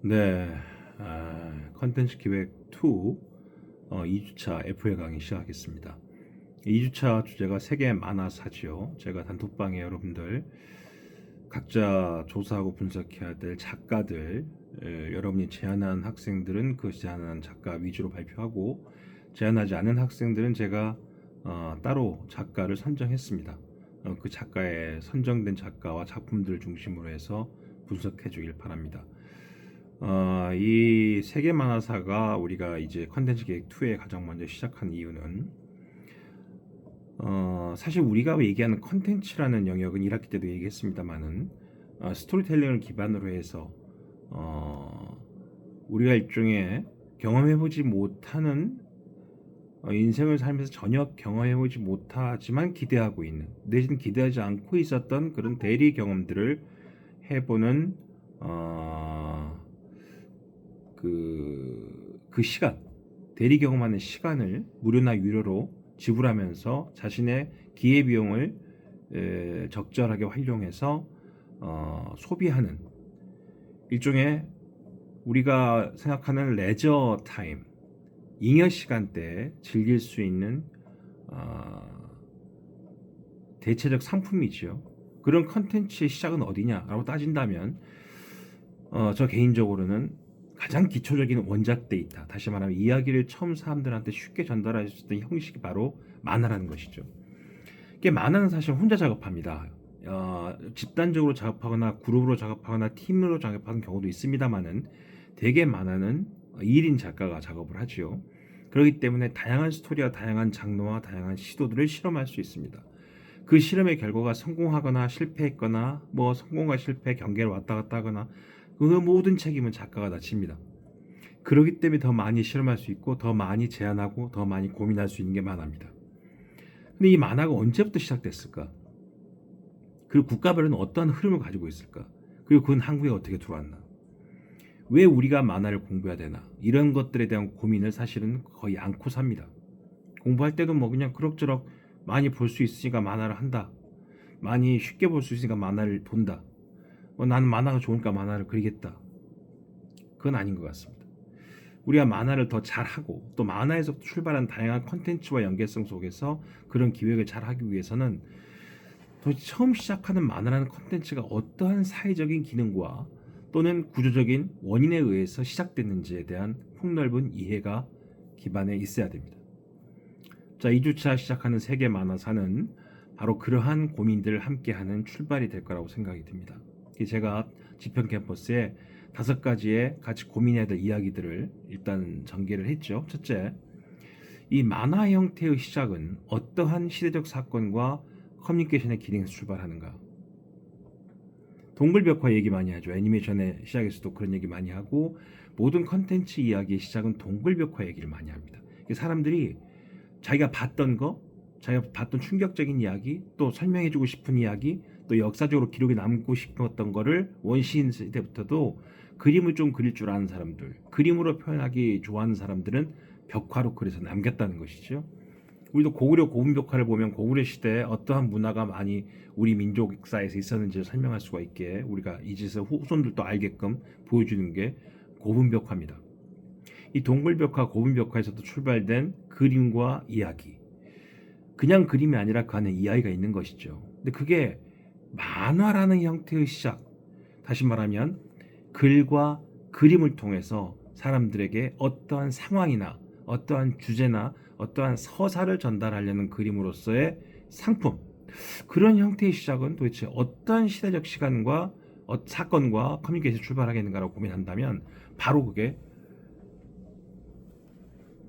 네, 컨텐츠 기획 2 2주차 FA 강의 시작하겠습니다. 2주차 주제가 세계 만화사지요. 제가 단톡방에 여러분들 각자 조사하고 분석해야 될 작가들, 여러분이 제안한 학생들은 그 제안한 작가 위주로 발표하고, 제안하지 않은 학생들은 제가 따로 작가를 선정했습니다. 그 작가의 선정된 작가와 작품들을 중심으로 해서 분석해 주길 바랍니다. 이 세계 만화사가 우리가 이제 컨텐츠 계획 2에 가장 먼저 시작한 이유는 사실 우리가 얘기하는 컨텐츠라는 영역은 1학기 때도 얘기했습니다만은 스토리텔링을 기반으로 해서 우리가 일종의 경험해보지 못하는 인생을 살면서 전혀 경험해보지 못하지만 기대하고 있는, 내지는 기대하지 않고 있었던 그런 대리 경험들을 해보는 그 시간, 대리 경험하는 시간을 무료나 유료로 지불하면서 자신의 기회비용을 적절하게 활용해서 소비하는 일종의 우리가 생각하는 레저 타임, 잉여 시간대에 즐길 수 있는 대체적 상품이지요. 그런 컨텐츠의 시작은 어디냐라고 따진다면 저 개인적으로는 가장 기초적인 원작 데이터, 다시 말하면 이야기를 처음 사람들한테 쉽게 전달할 수 있는 형식이 바로 만화라는 것이죠. 이게 만화는 사실 혼자 작업합니다. 집단적으로 작업하거나 그룹으로 작업하거나 팀으로 작업하는 경우도 있습니다만은 대개 만화는 2인 작가가 작업을 하지요. 그렇기 때문에 다양한 스토리와 다양한 장르와 다양한 시도들을 실험할 수 있습니다. 그 실험의 결과가 성공하거나 실패했거나 성공과 실패 경계를 왔다 갔다 하거나 그 모든 책임은 작가가 다 집니다. 그렇기 때문에 더 많이 실험할 수 있고 더 많이 제안하고 더 많이 고민할 수 있는 게 만화입니다. 근데 이 만화가 언제부터 시작됐을까? 그리고 국가별로는 어떠한 흐름을 가지고 있을까? 그리고 그건 한국에 어떻게 들어왔나? 왜 우리가 만화를 공부해야 되나? 이런 것들에 대한 고민을 사실은 거의 않고 삽니다. 공부할 때도 그냥 그럭저럭 많이 볼 수 있으니까 만화를 한다. 많이 쉽게 볼 수 있으니까 만화를 본다. 나는 만화가 좋으니까 만화를 그리겠다. 그건 아닌 것 같습니다. 우리가 만화를 더 잘하고 또 만화에서 출발한 다양한 컨텐츠와 연계성 속에서 그런 기획을 잘하기 위해서는 도대체 처음 시작하는 만화라는 컨텐츠가 어떠한 사회적인 기능과 또는 구조적인 원인에 의해서 시작됐는지에 대한 폭넓은 이해가 기반에 있어야 됩니다. 자, 2주차 시작하는 세계 만화사는 바로 그러한 고민들을 함께하는 출발이 될 거라고 생각이 듭니다. 제가 지평 캠퍼스에 5가지의 같이 고민해야 될 이야기들을 일단 전개를 했죠. 첫째, 이 만화 형태의 시작은 어떠한 시대적 사건과 커뮤니케이션의 기능에서 출발하는가? 동글벽화 얘기 많이 하죠. 애니메이션의 시작에서도 그런 얘기 많이 하고 모든 컨텐츠 이야기의 시작은 동글벽화 얘기를 많이 합니다. 사람들이 자기가 봤던 거, 자기가 봤던 충격적인 이야기, 또 설명해주고 싶은 이야기, 또 역사적으로 기록에 남고 싶었던 거를 원시인 시대부터도 그림을 좀 그릴 줄 아는 사람들, 그림으로 표현하기 좋아하는 사람들은 벽화로 그려서 남겼다는 것이죠. 우리도 고구려 고분벽화를 보면 고구려 시대에 어떠한 문화가 많이 우리 민족사에서 있었는지를 설명할 수가 있게 우리가 이 짓을 후손들도 알게끔 보여주는 게 고분벽화입니다. 이 동굴벽화, 고분벽화에서도 출발된 그림과 이야기, 그냥 그림이 아니라 그 안에 이야기가 있는 것이죠. 근데 그게 만화라는 형태의 시작, 다시 말하면 글과 그림을 통해서 사람들에게 어떠한 상황이나 어떠한 주제나 어떠한 서사를 전달하려는 그림으로서의 상품, 그런 형태의 시작은 도대체 어떤 시대적 시간과 사건과 커뮤니케이션이 출발하겠는가라고 고민한다면 바로 그게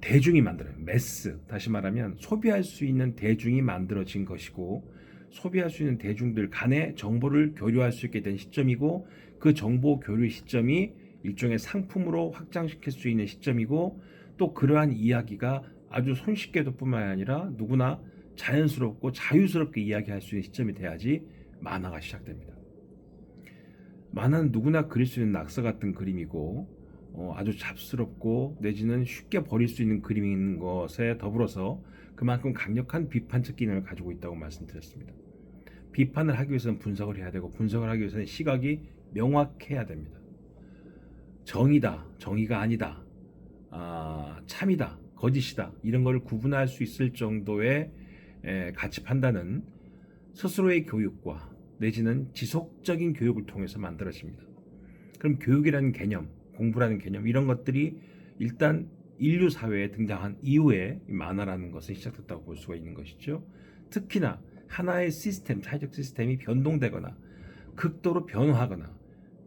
대중이 만들어요. 매스, 다시 말하면 소비할 수 있는 대중이 만들어진 것이고, 소비할 수 있는 대중들 간에 정보를 교류할 수 있게 된 시점이고, 그 정보 교류 시점이 일종의 상품으로 확장시킬 수 있는 시점이고, 또 그러한 이야기가 아주 손쉽게도 뿐만 아니라 누구나 자연스럽고 자유스럽게 이야기할 수 있는 시점이 돼야지 만화가 시작됩니다. 만화는 누구나 그릴 수 있는 낙서 같은 그림이고 아주 잡스럽고 내지는 쉽게 버릴 수 있는 그림인 것에 더불어서 그만큼 강력한 비판적 기능을 가지고 있다고 말씀드렸습니다. 비판을 하기 위해서는 분석을 해야 되고 분석을 하기 위해서는 시각이 명확해야 됩니다. 정의다, 정의가 아니다, 참이다, 거짓이다 이런 걸 구분할 수 있을 정도의 가치 판단은 스스로의 교육과 내지는 지속적인 교육을 통해서 만들어집니다. 그럼 교육이라는 개념, 공부라는 개념 이런 것들이 일단 인류 사회에 등장한 이후에 만화라는 것은 시작됐다고 볼 수가 있는 것이죠. 특히나 하나의 시스템, 사회적 시스템이 변동되거나 극도로 변화하거나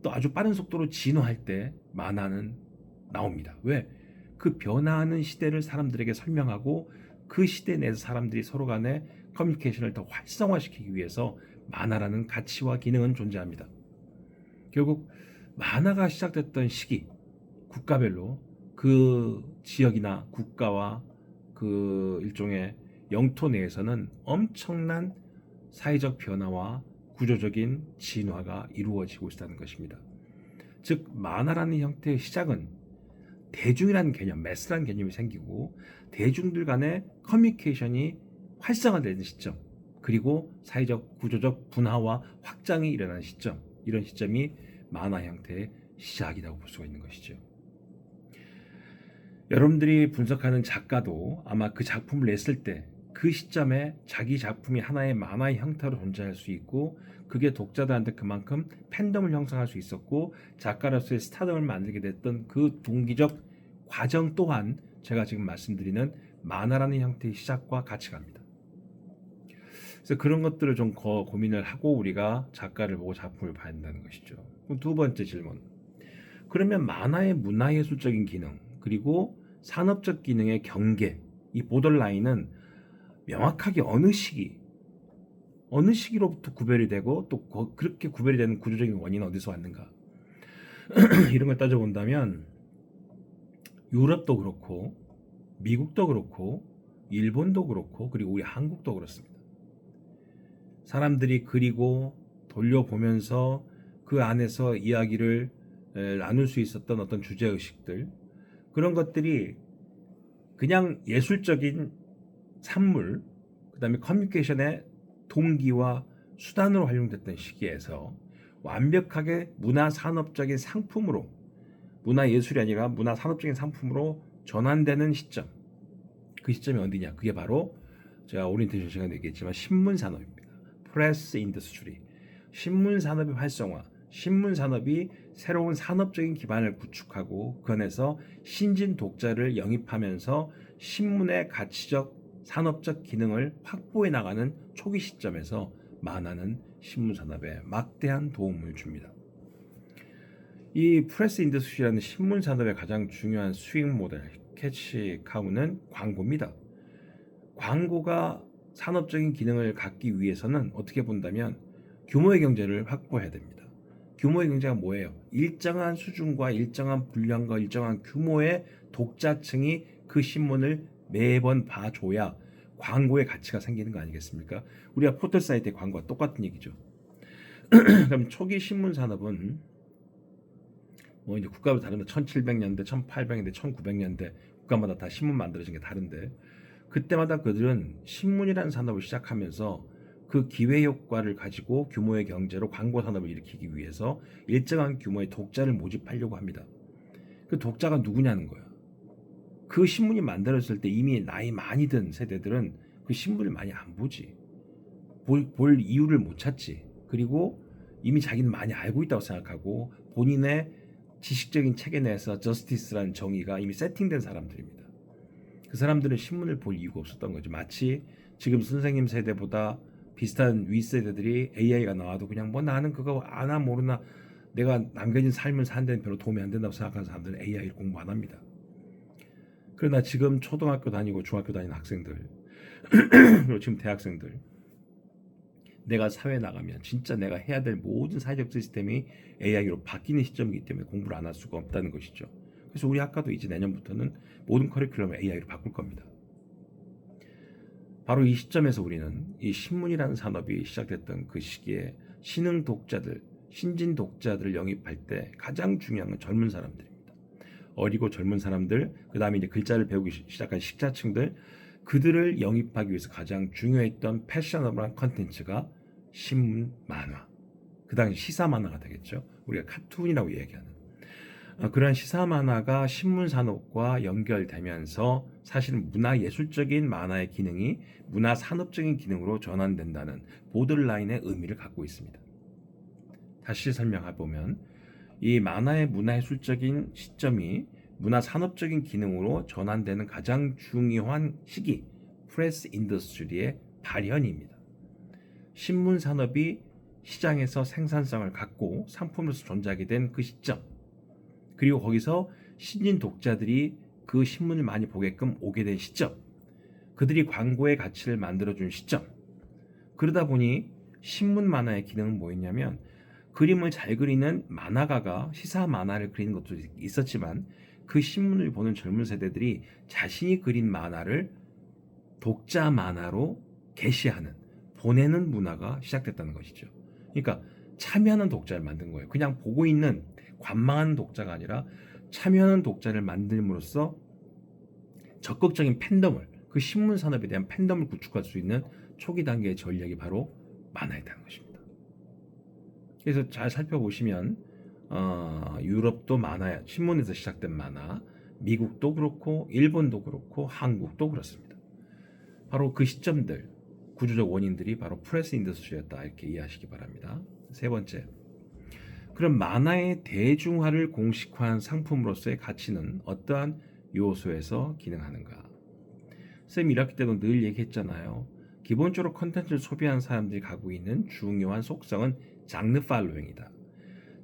또 아주 빠른 속도로 진화할 때 만화는 나옵니다. 왜? 그 변화하는 시대를 사람들에게 설명하고 그 시대 내에서 사람들이 서로 간의 커뮤니케이션을 더 활성화시키기 위해서 만화라는 가치와 기능은 존재합니다. 결국 만화가 시작됐던 시기, 국가별로 그 지역이나 국가와 그 일종의 영토 내에서는 엄청난 사회적 변화와 구조적인 진화가 이루어지고 있다는 것입니다. 즉 만화라는 형태의 시작은 대중이라는 개념, 매스라는 개념이 생기고 대중들 간의 커뮤니케이션이 활성화되는 시점, 그리고 사회적 구조적 분화와 확장이 일어나는 시점, 이런 시점이 만화 형태의 시작이라고 볼 수가 있는 것이죠. 여러분들이 분석하는 작가도 아마 그 작품을 냈을 때 그 시점에 자기 작품이 하나의 만화의 형태로 존재할 수 있고 그게 독자들한테 그만큼 팬덤을 형성할 수 있었고 작가로서의 스타덤을 만들게 됐던 그 동기적 과정 또한 제가 지금 말씀드리는 만화라는 형태의 시작과 같이 갑니다. 그래서 그런 것들을 좀 고민을 하고 우리가 작가를 보고 작품을 봐야 한다는 것이죠. 그럼 두 번째 질문. 그러면 만화의 문화예술적인 기능 그리고 산업적 기능의 경계, 이 보더라인은 명확하게 어느 시기로부터 구별이 되고 또 그렇게 구별이 되는 구조적인 원인은 어디서 왔는가 이런 걸 따져본다면 유럽도 그렇고 미국도 그렇고 일본도 그렇고 그리고 우리 한국도 그렇습니다. 사람들이 그리고 돌려보면서 그 안에서 이야기를 나눌 수 있었던 어떤 주제의식들 그런 것들이 그냥 예술적인 산물, 그 다음에 커뮤니케이션의 동기와 수단으로 활용됐던 시기에서 완벽하게 문화산업적인 상품으로 문화예술이 아니라 문화산업적인 상품으로 전환되는 시점, 그 시점이 어디냐? 그게 바로 제가 오리엔테이션 시간에 얘기했지만 신문산업입니다. 프레스 인더스트리, 신문산업의 활성화, 신문산업이 새로운 산업적인 기반을 구축하고 그 안에서 신진 독자를 영입하면서 신문의 가치적 산업적 기능을 확보해 나가는 초기 시점에서 만화는 신문산업에 막대한 도움을 줍니다. 이 프레스 인더스트리라는 신문산업의 가장 중요한 수익 모델, 캐치 카우는 광고입니다. 광고가 산업적인 기능을 갖기 위해서는 어떻게 본다면 규모의 경제를 확보해야 됩니다. 규모의 경제가 뭐예요? 일정한 수준과 일정한 분량과 일정한 규모의 독자층이 그 신문을 매번 봐줘야 광고의 가치가 생기는 거 아니겠습니까? 우리가 포털 사이트의 광고와 똑같은 얘기죠. 그럼 초기 신문 산업은 뭐 이제 국가로 다른데 1700년대, 1800년대, 1900년대 국가마다 다 신문 만들어진 게 다른데 그때마다 그들은 신문이라는 산업을 시작하면서 그 기회 효과를 가지고 규모의 경제로 광고 산업을 일으키기 위해서 일정한 규모의 독자를 모집하려고 합니다. 그 독자가 누구냐는 거예요. 그 신문이 만들어졌을 때 이미 나이 많이 든 세대들은 그 신문을 많이 안 보지. 볼 이유를 못 찾지. 그리고 이미 자기는 많이 알고 있다고 생각하고 본인의 지식적인 체계 내에서 저스티스라는 정의가 이미 세팅된 사람들입니다. 그 사람들은 신문을 볼 이유가 없었던 거죠. 마치 지금 선생님 세대보다 비슷한 윗세대들이 AI가 나와도 그냥 뭐 나는 그거 아나 모르나 내가 남겨진 삶을 사는 데는 별로 도움이 안 된다고 생각하는 사람들은 AI를 공부 안 합니다. 그러나 지금 초등학교 다니고 중학교 다니는 학생들 그리고 지금 대학생들 내가 사회에 나가면 진짜 내가 해야 될 모든 사회적 시스템이 AI로 바뀌는 시점이기 때문에 공부를 안 할 수가 없다는 것이죠. 그래서 우리 학과도 이제 내년부터는 모든 커리큘럼을 AI로 바꿀 겁니다. 바로 이 시점에서 우리는 이 신문이라는 산업이 시작됐던 그 시기에 신흥 독자들, 신진 독자들을 영입할 때 가장 중요한 건 젊은 사람들입니다. 어리고 젊은 사람들, 그 다음에 이제 글자를 배우기 시작한 식자층들, 그들을 영입하기 위해서 가장 중요했던 패셔너블한 컨텐츠가 신문, 만화, 그 당시 시사 만화가 되겠죠. 우리가 카툰이라고 얘기하는. 그러한 시사 만화가 신문 산업과 연결되면서 사실 문화예술적인 만화의 기능이 문화산업적인 기능으로 전환된다는 보더라인의 의미를 갖고 있습니다. 다시 설명해 보면 이 만화의 문화예술적인 시점이 문화산업적인 기능으로 전환되는 가장 중요한 시기, 프레스 인더스트리의 발현입니다. 신문 산업이 시장에서 생산성을 갖고 상품으로서 존재하게 된 그 시점, 그리고 거기서 신진 독자들이 그 신문을 많이 보게끔 오게 된 시점, 그들이 광고의 가치를 만들어준 시점. 그러다 보니 신문 만화의 기능은 뭐였냐면 그림을 잘 그리는 만화가가 시사 만화를 그리는 것도 있었지만 그 신문을 보는 젊은 세대들이 자신이 그린 만화를 독자 만화로 게시하는, 보내는 문화가 시작됐다는 것이죠. 그러니까 참여하는 독자를 만든 거예요. 그냥 보고 있는 관망하는 독자가 아니라 참여하는 독자를 만듦으로써 적극적인 팬덤을, 그 신문 산업에 대한 팬덤을 구축할 수 있는 초기 단계의 전략이 바로 만화였다는 것입니다. 그래서 잘 살펴보시면 유럽도 만화, 신문에서 시작된 만화, 미국도 그렇고 일본도 그렇고 한국도 그렇습니다. 바로 그 시점들, 구조적 원인들이 바로 프레스 인더스트리였다, 이렇게 이해하시기 바랍니다. 세 번째, 그럼 만화의 대중화를 공식화한 상품으로서의 가치는 어떠한 요소에서 기능하는가? 쌤 1학기 때도 늘 얘기했잖아요. 기본적으로 컨텐츠를 소비하는 사람들이 갖고 있는 중요한 속성은 장르 팔로잉이다.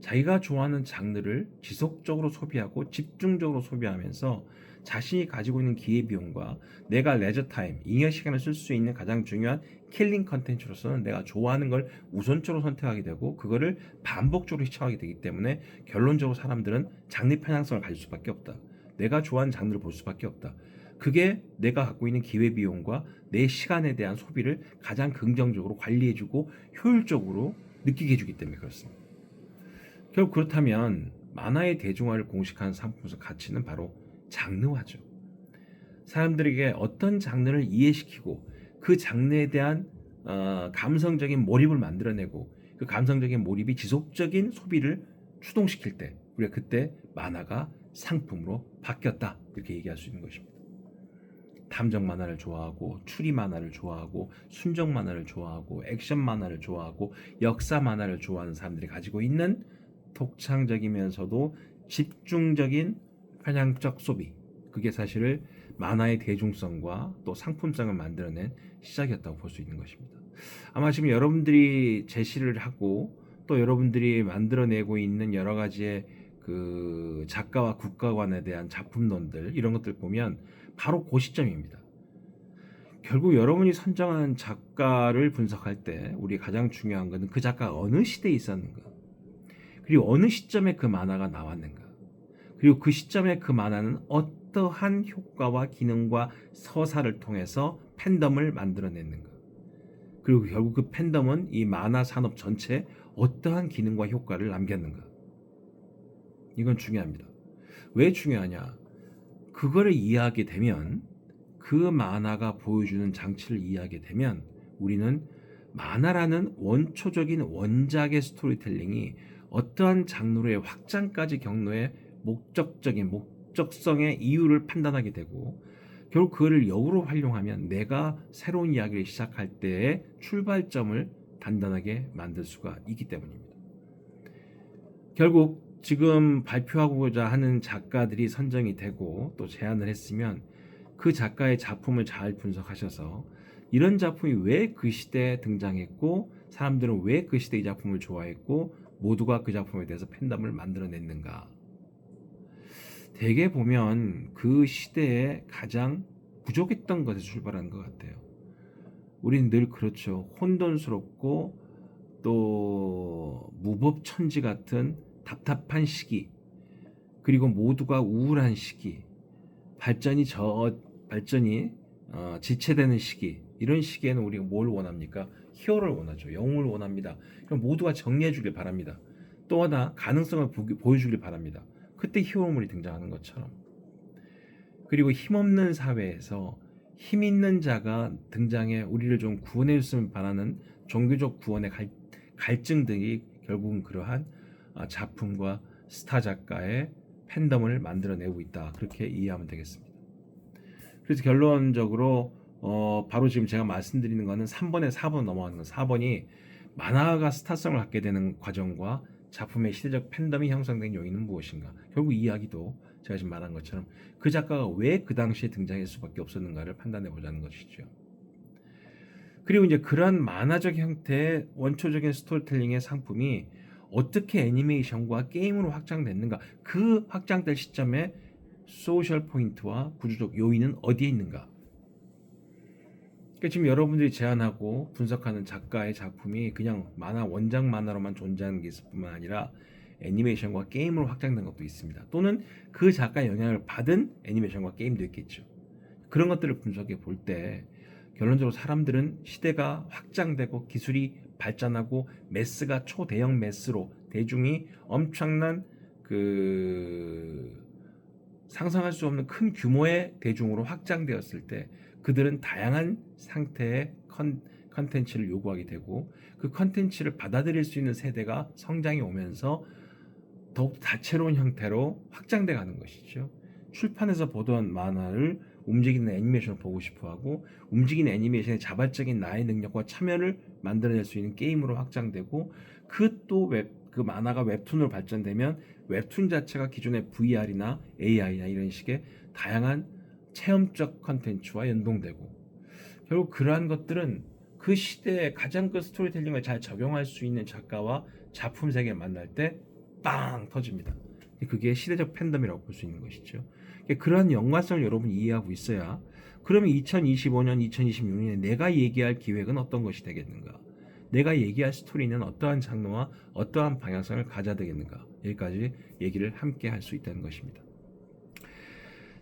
자기가 좋아하는 장르를 지속적으로 소비하고 집중적으로 소비하면서 자신이 가지고 있는 기회비용과 내가 레저타임, 잉여 시간을 쓸 수 있는 가장 중요한 킬링 컨텐츠로서는 내가 좋아하는 걸 우선적으로 선택하게 되고 그거를 반복적으로 시청하게 되기 때문에 결론적으로 사람들은 장르 편향성을 가질 수밖에 없다. 내가 좋아하는 장르를 볼 수밖에 없다. 그게 내가 갖고 있는 기회비용과 내 시간에 대한 소비를 가장 긍정적으로 관리해주고 효율적으로 느끼게 해주기 때문에 그렇습니다. 결국 그렇다면 만화의 대중화를 공식한 상품의 가치는 바로 장르화죠. 사람들에게 어떤 장르를 이해시키고 그 장르에 대한 감성적인 몰입을 만들어내고 그 감성적인 몰입이 지속적인 소비를 추동시킬 때 우리가 그때 만화가 상품으로 바뀌었다, 이렇게 얘기할 수 있는 것입니다. 탐정 만화를 좋아하고 추리 만화를 좋아하고 순정 만화를 좋아하고 액션 만화를 좋아하고 역사 만화를 좋아하는 사람들이 가지고 있는 독창적이면서도 집중적인 편향적 소비, 그게 사실을 만화의 대중성과 또 상품성을 만들어낸 시작이었다고 볼 수 있는 것입니다. 아마 지금 여러분들이 제시를 하고 또 여러분들이 만들어내고 있는 여러 가지의 그 작가와 국가관에 대한 작품론들, 이런 것들 보면 바로 그 시점입니다. 결국 여러분이 선정한 작가를 분석할 때 우리 가장 중요한 것은 그 작가가 어느 시대에 있었는가, 그리고 어느 시점에 그 만화가 나왔는가, 그리고 그 시점에 그 만화는 어떠한 효과와 기능과 서사를 통해서 팬덤을 만들어냈는가, 그리고 결국 그 팬덤은 이 만화 산업 전체에 어떠한 기능과 효과를 남겼는가. 이건 중요합니다. 왜 중요하냐? 그거를 이해하게 되면, 그 만화가 보여주는 장치를 이해하게 되면 우리는 만화라는 원초적인 원작의 스토리텔링이 어떠한 장르의 확장까지 경로의 목적성의 이유를 판단하게 되고, 결국 그거를 역으로 활용하면 내가 새로운 이야기를 시작할 때의 출발점을 단단하게 만들 수가 있기 때문입니다. 결국 지금 발표하고자 하는 작가들이 선정이 되고 또 제안을 했으면 그 작가의 작품을 잘 분석하셔서 이런 작품이 왜 그 시대에 등장했고 사람들은 왜 그 시대 이 작품을 좋아했고 모두가 그 작품에 대해서 팬덤을 만들어냈는가. 대개 보면 그 시대에 가장 부족했던 것에 출발하는 것 같아요. 우리는 늘 그렇죠. 혼돈스럽고 또 무법천지 같은 답답한 시기, 그리고 모두가 우울한 시기, 발전이 지체되는 시기, 이런 시기에는 우리가 뭘 원합니까? 히어로를 원하죠. 영웅을 원합니다. 그럼 모두가 정리해 주길 바랍니다. 또 하나 가능성을 보여주길 바랍니다. 그때 히어로물이 등장하는 것처럼. 그리고 힘없는 사회에서 힘 있는 자가 등장해 우리를 좀 구원해 줬으면 바라는 종교적 구원의 갈증들이 결국은 그러한 작품과 스타 작가의 팬덤을 만들어내고 있다. 그렇게 이해하면 되겠습니다. 그래서 결론적으로 바로 지금 제가 말씀드리는 거는 3번에 4번 넘어가는 거. 4번이 만화가 스타성을 갖게 되는 과정과 작품의 시대적 팬덤이 형성된 요인은 무엇인가. 결국 이 이야기도 제가 지금 말한 것처럼 그 작가가 왜 그 당시에 등장할 수밖에 없었는가를 판단해 보자는 것이죠. 그리고 이제 그런 만화적 형태의 원초적인 스토리텔링의 상품이 어떻게 애니메이션과 게임으로 확장됐는가, 그 확장될 시점에 소셜 포인트와 구조적 요인은 어디에 있는가. 그러니까 지금 여러분들이 제안하고 분석하는 작가의 작품이 그냥 만화, 원작 만화로만 존재하는 게 있을 뿐만 아니라 애니메이션과 게임으로 확장된 것도 있습니다. 또는 그 작가의 영향을 받은 애니메이션과 게임도 있겠죠. 그런 것들을 분석해 볼 때 결론적으로 사람들은 시대가 확장되고 기술이 발전하고 매스가 초대형 매스로 대중이 엄청난 상상할 수 없는 큰 규모의 대중으로 확장되었을 때 그들은 다양한 상태의 컨텐츠를 요구하게 되고 그 컨텐츠를 받아들일 수 있는 세대가 성장해 오면서 더욱 다채로운 형태로 확장돼 가는 것이죠. 출판에서 보던 만화를 움직이는 애니메이션을 보고 싶어하고 움직이는 애니메이션의 자발적인 나의 능력과 참여를 만들어낼 수 있는 게임으로 확장되고 그 만화가 웹툰으로 발전되면 웹툰 자체가 기존의 VR이나 AI나 이런 식의 다양한 체험적 컨텐츠와 연동되고 결국 그러한 것들은 그 시대에 가장 그 스토리텔링을 잘 적용할 수 있는 작가와 작품 세계를 만날 때 빵 터집니다. 그게 시대적 팬덤이라고 볼 수 있는 것이죠. 그러한 연관성을 여러분이 이해하고 있어야 그러면 2025년, 2026년에 내가 얘기할 기획은 어떤 것이 되겠는가? 내가 얘기할 스토리는 어떠한 장르와 어떠한 방향성을 가져야 되겠는가? 여기까지 얘기를 함께 할 수 있다는 것입니다.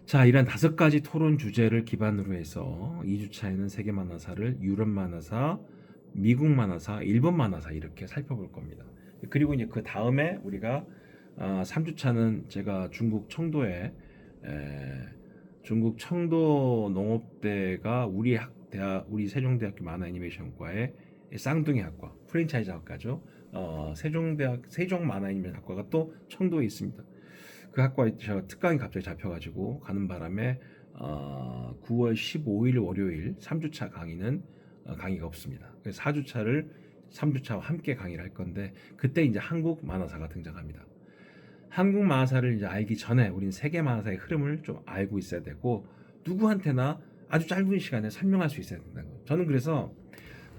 자, 이런 5가지 토론 주제를 기반으로 해서 2주차에는 세계 만화사를 유럽 만화사, 미국 만화사, 일본 만화사 이렇게 살펴볼 겁니다. 그리고 이제 그 다음에 우리가 3주차는 제가 중국 청도에 중국 청도 농업대가 우리 세종대학교 만화 애니메이션과의 쌍둥이 학과, 프랜차이즈 학과죠. 세종 만화 애니메이션 학과가 또 청도에 있습니다. 그 학과에 제가 특강이 갑자기 잡혀가지고 가는 바람에 9월 15일 월요일 3주차 강의는 강의가 없습니다. 그래서 3주차와 함께 강의를 할 건데 그때 이제 한국 만화사가 등장합니다. 한국 만화사를 이제 알기 전에 우리는 세계 만화사의 흐름을 좀 알고 있어야 되고 누구한테나 아주 짧은 시간에 설명할 수 있어야 된다는 거예요. 저는 그래서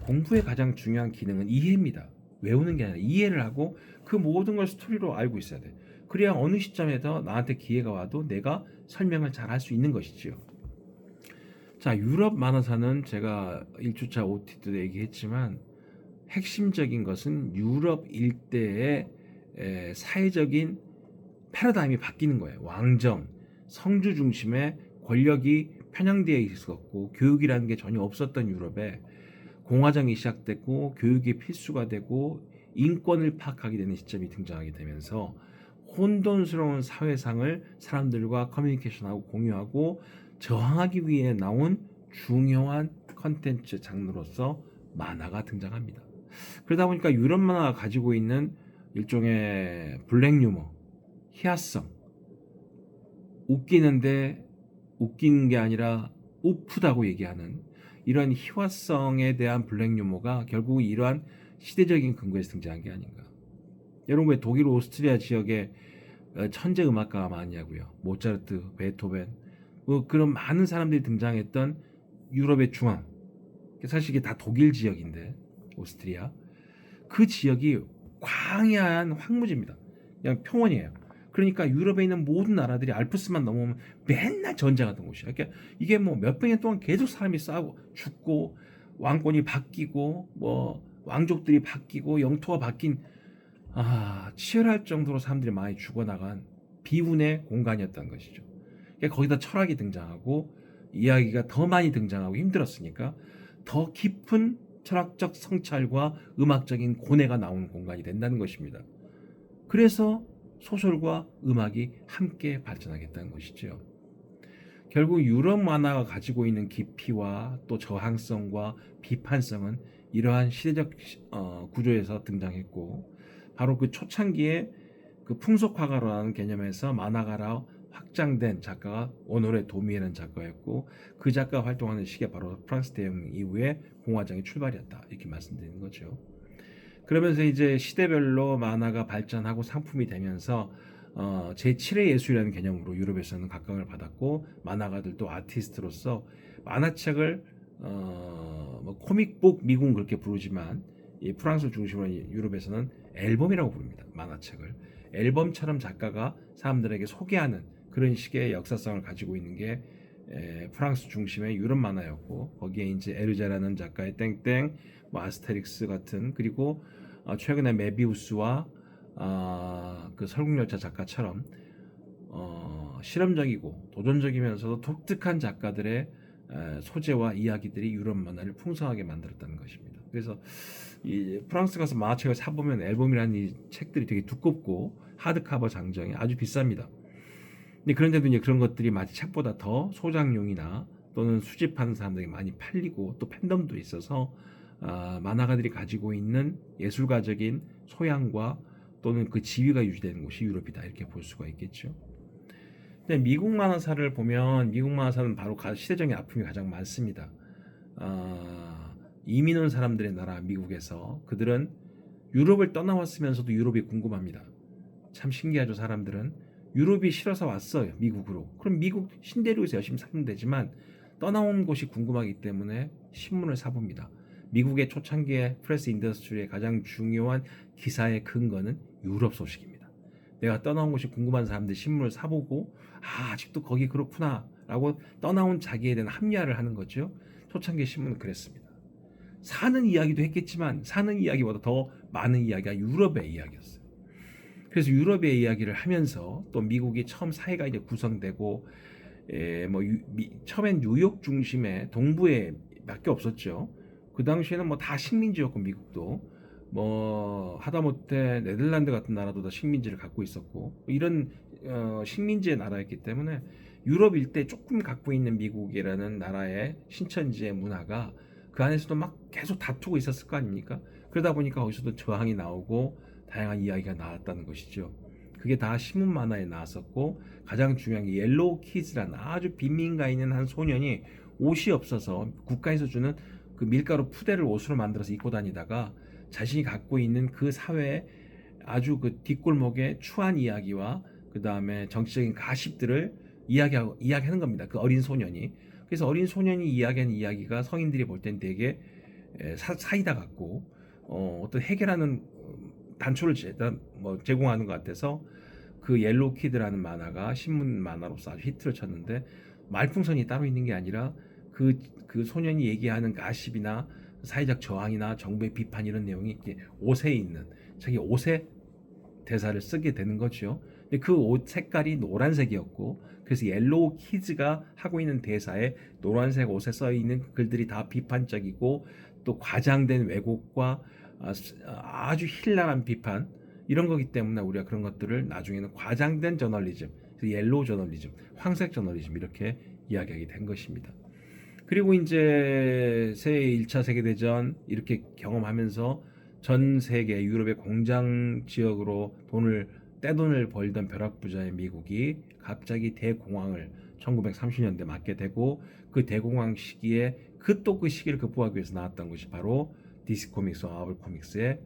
공부의 가장 중요한 기능은 이해입니다. 외우는 게 아니라 이해를 하고 그 모든 걸 스토리로 알고 있어야 돼. 그래야 어느 시점에서 나한테 기회가 와도 내가 설명을 잘 할 수 있는 것이지요. 자, 유럽 만화사는 제가 1주차 OT 때도 얘기했지만 핵심적인 것은 유럽 일대의 사회적인 패러다임이 바뀌는 거예요. 왕정, 성주 중심의 권력이 편향되어 있었고 교육이라는 게 전혀 없었던 유럽에 공화정이 시작됐고 교육이 필수가 되고 인권을 파악하게 되는 시점이 등장하게 되면서 혼돈스러운 사회상을 사람들과 커뮤니케이션하고 공유하고 저항하기 위해 나온 중요한 컨텐츠 장르로서 만화가 등장합니다. 그러다 보니까 유럽 만화가 가지고 있는 일종의 블랙 유머, 희화성, 웃기는데 웃기는 게 아니라 우프다고 얘기하는 이런 희화성에 대한 블랙 유머가 결국 이러한 시대적인 근거에서 등장한 게 아닌가. 여러분 왜 독일 오스트리아 지역에 천재 음악가가 많냐고요. 모차르트, 베토벤, 그런 많은 사람들이 등장했던 유럽의 중앙, 사실 이게 다 독일 지역인데 오스트리아 그 지역이 광야한 황무지입니다. 그냥 평원이에요. 그러니까 유럽에 있는 모든 나라들이 알프스만 넘어오면 맨날 전쟁하던 곳이에요. 그러니까 이게 뭐 몇백 년 동안 계속 사람이 싸우고 죽고 왕권이 바뀌고 왕족들이 바뀌고 영토가 바뀐 치열할 정도로 사람들이 많이 죽어나간 비운의 공간이었던 것이죠. 그러니까 거기다 철학이 등장하고 이야기가 더 많이 등장하고 힘들었으니까 더 깊은 철학적 성찰과 음악적인 고뇌가 나오는 공간이 된다는 것입니다. 그래서 소설과 음악이 함께 발전하겠다는 것이죠. 결국 유럽 만화가 가지고 있는 깊이와 또 저항성과 비판성은 이러한 시대적 구조에서 등장했고 바로 그 초창기에 그 풍속화가라는 개념에서 만화가라 확장된 작가가 오노레 도미에라는 작가였고 그 작가 활동하는 시기가 바로 프랑스 대혁명 이후에 공화정의 출발이었다 이렇게 말씀드리는 거죠. 그러면서 이제 시대별로 만화가 발전하고 상품이 되면서 제7의 예술이라는 개념으로 유럽에서는 각광을 받았고 만화가들도 아티스트로서 만화책을 뭐 코믹북 미국은 그렇게 부르지만 이 프랑스를 중심으로 유럽에서는 앨범이라고 부릅니다. 만화책을 앨범처럼 작가가 사람들에게 소개하는 그런 식의 역사성을 가지고 있는 게 프랑스 중심의 유럽 만화였고 거기에 이제 에르제라는 작가의 땡땡, 뭐 아스테릭스 같은 그리고 최근에 메비우스와 그 설국열차 작가처럼 실험적이고 도전적이면서도 독특한 작가들의 소재와 이야기들이 유럽 만화를 풍성하게 만들었다는 것입니다. 그래서 이 프랑스 가서 만화책을 사보면 앨범이라는 이 책들이 되게 두껍고 하드커버 장정이 아주 비쌉니다. 근데 그런데도 이제 그런 것들이 마치 책보다 더 소장용이나 또는 수집하는 사람들에게 많이 팔리고 또 팬덤도 있어서 만화가들이 가지고 있는 예술가적인 소양과 또는 그 지위가 유지되는 곳이 유럽이다 이렇게 볼 수가 있겠죠. 근데 미국 만화사를 보면 미국 만화사는 바로 시대적인 아픔이 가장 많습니다. 이민 온 사람들의 나라 미국에서 그들은 유럽을 떠나왔으면서도 유럽이 궁금합니다. 참 신기하죠. 사람들은 유럽이 싫어서 왔어요 미국으로. 그럼 미국 신대륙에서 열심히 살면 되지만 떠나온 곳이 궁금하기 때문에 신문을 사봅니다. 미국의 초창기의 프레스 인더스트리의 가장 중요한 기사의 근거는 유럽 소식입니다. 내가 떠나온 곳이 궁금한 사람들 신문을 사보고 아직도 거기 그렇구나 라고 떠나온 자기에 대한 합리화를 하는 거죠. 초창기 신문은 그랬습니다. 사는 이야기도 했겠지만 사는 이야기보다 더 많은 이야기가 유럽의 이야기였어요. 그래서 유럽의 이야기를 하면서 또 미국이 처음 사회가 이제 구성되고 처음엔 뉴욕 중심의 동부에 밖에 없었죠. 그 당시에는 뭐 다 식민지였고 미국도 뭐 하다못해 네덜란드 같은 나라도 다 식민지를 갖고 있었고 이런 식민지의 나라였기 때문에 유럽 일대 조금 갖고 있는 미국이라는 나라의 신천지의 문화가 그 안에서도 막 계속 다투고 있었을 거 아닙니까? 그러다 보니까 거기서도 저항이 나오고 다양한 이야기가 나왔다는 것이죠. 그게 다 신문 만화에 나왔었고 가장 중요한 게 옐로우 키즈라는 아주 빈민가 있는 한 소년이 옷이 없어서 국가에서 주는 그 밀가루 푸대를 옷으로 만들어서 입고 다니다가 자신이 갖고 있는 그 사회의 아주 그 뒷골목의 추한 이야기와 그 다음에 정치적인 가십들을 이야기하는 겁니다. 그 어린 소년이. 그래서 어린 소년이 이야기하는 이야기가 성인들이 볼 땐 되게 사이다 같고 어떤 해결하는 단초를 제공하는 것 같아서 그 옐로우 키드라는 만화가 신문 만화로서 아주 히트를 쳤는데 말풍선이 따로 있는 게 아니라 그 소년이 얘기하는 가십이나 사회적 저항이나 정부의 비판 이런 내용이 이렇게 옷에 있는 자기 옷에 대사를 쓰게 되는 거죠. 근데 그 옷 색깔이 노란색이었고 그래서 옐로우 키즈가 하고 있는 대사에 노란색 옷에 써 있는 글들이 다 비판적이고 또 과장된 왜곡과 아주 힐날한 비판 이런 거기 때문에 우리가 그런 것들을 나중에는 과장된 저널리즘, 옐로우 저널리즘, 황색 저널리즘 이렇게 이야기하게 된 것입니다. 그리고 이제 1차 세계대전 이렇게 경험하면서 전 세계 유럽의 공장 지역으로 떼돈을 벌던 벼락부자의 미국이 갑자기 대공황을 1930년대 맞게 되고 그 대공황 시기에 그 시기를 극복하기 위해서 나왔던 것이 바로 DC 코믹스와 마블 코믹스의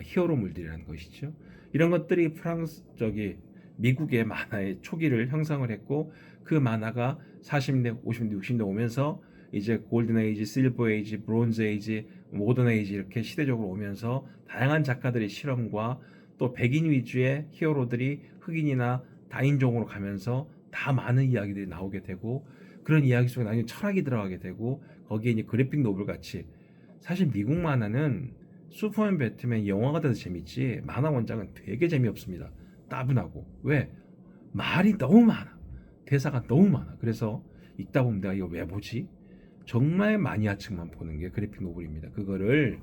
히어로물들이라는 것이죠. 이런 것들이 미국의 만화의 초기를 형성을 했고 그 만화가 40대, 50대, 60대 오면서 이제 골든 에이지, 실버 에이지, 브론즈 에이지, 모던 에이지 이렇게 시대적으로 오면서 다양한 작가들의 실험과 또 백인 위주의 히어로들이 흑인이나 다인종으로 가면서 다 많은 이야기들이 나오게 되고 그런 이야기 속에 나중에 철학이 들어가게 되고 거기에 이제 그래픽 노블 같이 사실 미국 만화는 슈퍼맨, 배트맨 영화가 돼서 재밌지 만화 원작은 되게 재미없습니다. 따분하고 왜? 말이 너무 많아. 대사가 너무 많아. 그래서 읽다 보면 내가 이거 왜 보지? 정말 마니아층만 보는 게 그래픽 노블입니다. 그거를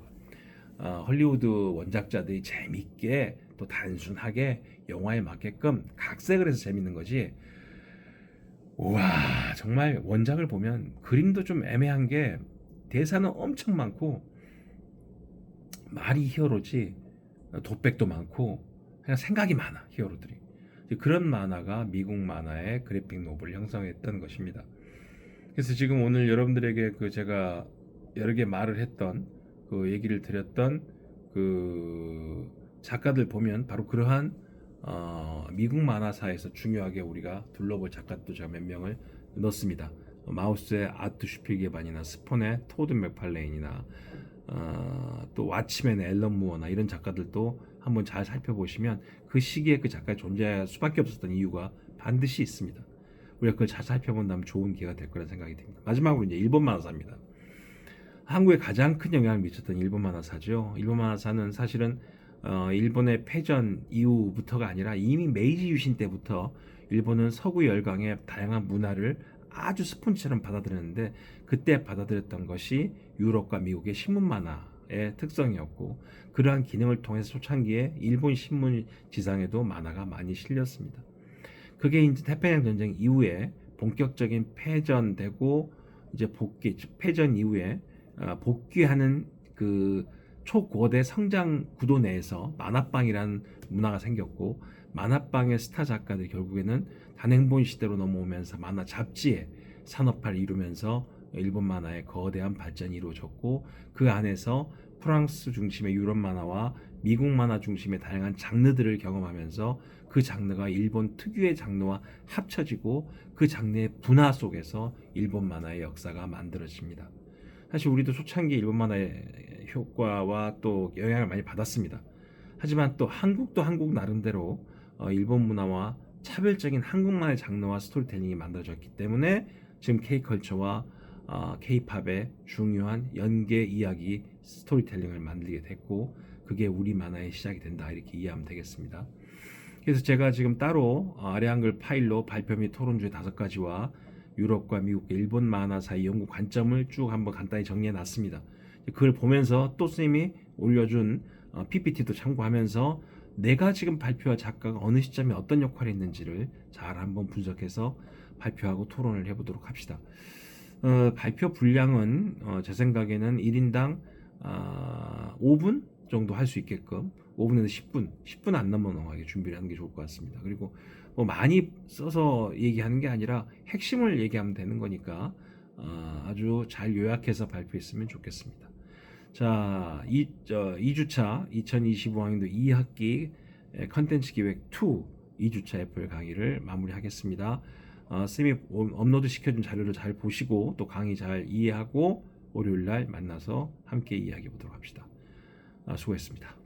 헐리우드 원작자들이 재밌게 또 단순하게 영화에 맞게끔 각색을 해서 재밌는 거지. 우와 정말 원작을 보면 그림도 좀 애매한 게 대사는 엄청 많고 말이 히어로지 도백도 많고 그냥 생각이 많아 히어로들이. 그런 만화가 미국 만화의 그래픽 노블을 형성했던 것입니다. 그래서 지금 오늘 여러분들에게 그 제가 여러 개 말을 했던 그 얘기를 드렸던 그 작가들 보면 바로 그러한 미국 만화사에서 중요하게 우리가 둘러볼 작가도 제가 몇 명을 넣었습니다. 마우스의 아트 슈필게반이나 스폰의 토드 맥팔레인이나 또 왓치맨의 앨런 무어나 이런 작가들도 한번 잘 살펴보시면 그 시기에 그 작가가 존재할 수밖에 없었던 이유가 반드시 있습니다. 우리가 그걸 잘 살펴본다면 좋은 기회가 될 거라 생각이 듭니다. 마지막으로 이제 일본 만화사입니다. 한국에 가장 큰 영향을 미쳤던 일본 만화사죠. 일본 만화사는 사실은 일본의 패전 이후부터가 아니라 이미 메이지 유신 때부터 일본은 서구 열강의 다양한 문화를 아주 스폰지처럼 받아들였는데 그때 받아들였던 것이 유럽과 미국의 신문 만화의 특성이었고 그러한 기능을 통해서 초창기에 일본 신문 지상에도 만화가 많이 실렸습니다. 그게 이제 태평양 전쟁 이후에 본격적인 패전되고 이제 복귀 패전 이후에 복귀하는 그 초고대 성장 구도 내에서 만화방이라는 문화가 생겼고 만화방의 스타 작가들이 결국에는 단행본 시대로 넘어오면서 만화 잡지의 산업화를 이루면서 일본 만화의 거대한 발전이 이루어졌고 그 안에서 프랑스 중심의 유럽 만화와 미국 만화 중심의 다양한 장르들을 경험하면서 그 장르가 일본 특유의 장르와 합쳐지고 그 장르의 분화 속에서 일본 만화의 역사가 만들어집니다. 사실 우리도 초창기 일본 만화의 효과와 또 영향을 많이 받았습니다. 하지만 또 한국도 한국 나름대로 일본 문화와 차별적인 한국만의 장르와 스토리텔링이 만들어졌기 때문에 지금 K컬처와 K팝의 중요한 연계 이야기 스토리텔링을 만들게 됐고 그게 우리 만화의 시작이 된다 이렇게 이해하면 되겠습니다. 그래서 제가 지금 따로 아래 한글 파일로 발표 및 토론 주제 5가지와 유럽과 미국, 일본 만화 사이 연구 관점을 쭉 한번 간단히 정리해 놨습니다. 그걸 보면서 또 선생님이 올려준 PPT도 참고하면서 내가 지금 발표할 작가가 어느 시점에 어떤 역할을 했는지를 잘 한번 분석해서 발표하고 토론을 해보도록 합시다. 발표 분량은 제 생각에는 1인당 5분 정도 할 수 있게끔 5분에서 10분 안 넘어가게 준비를 하는 게 좋을 것 같습니다. 그리고 뭐 많이 써서 얘기하는 게 아니라 핵심을 얘기하면 되는 거니까 아주 잘 요약해서 발표했으면 좋겠습니다. 자, 2주차 2025학년도 2학기 컨텐츠 기획 2 2주차 애플 강의를 마무리하겠습니다. 쌤이 업로드 시켜준 자료를 잘 보시고 또 강의 잘 이해하고 월요일날 만나서 함께 이야기해 보도록 합시다. 수고했습니다.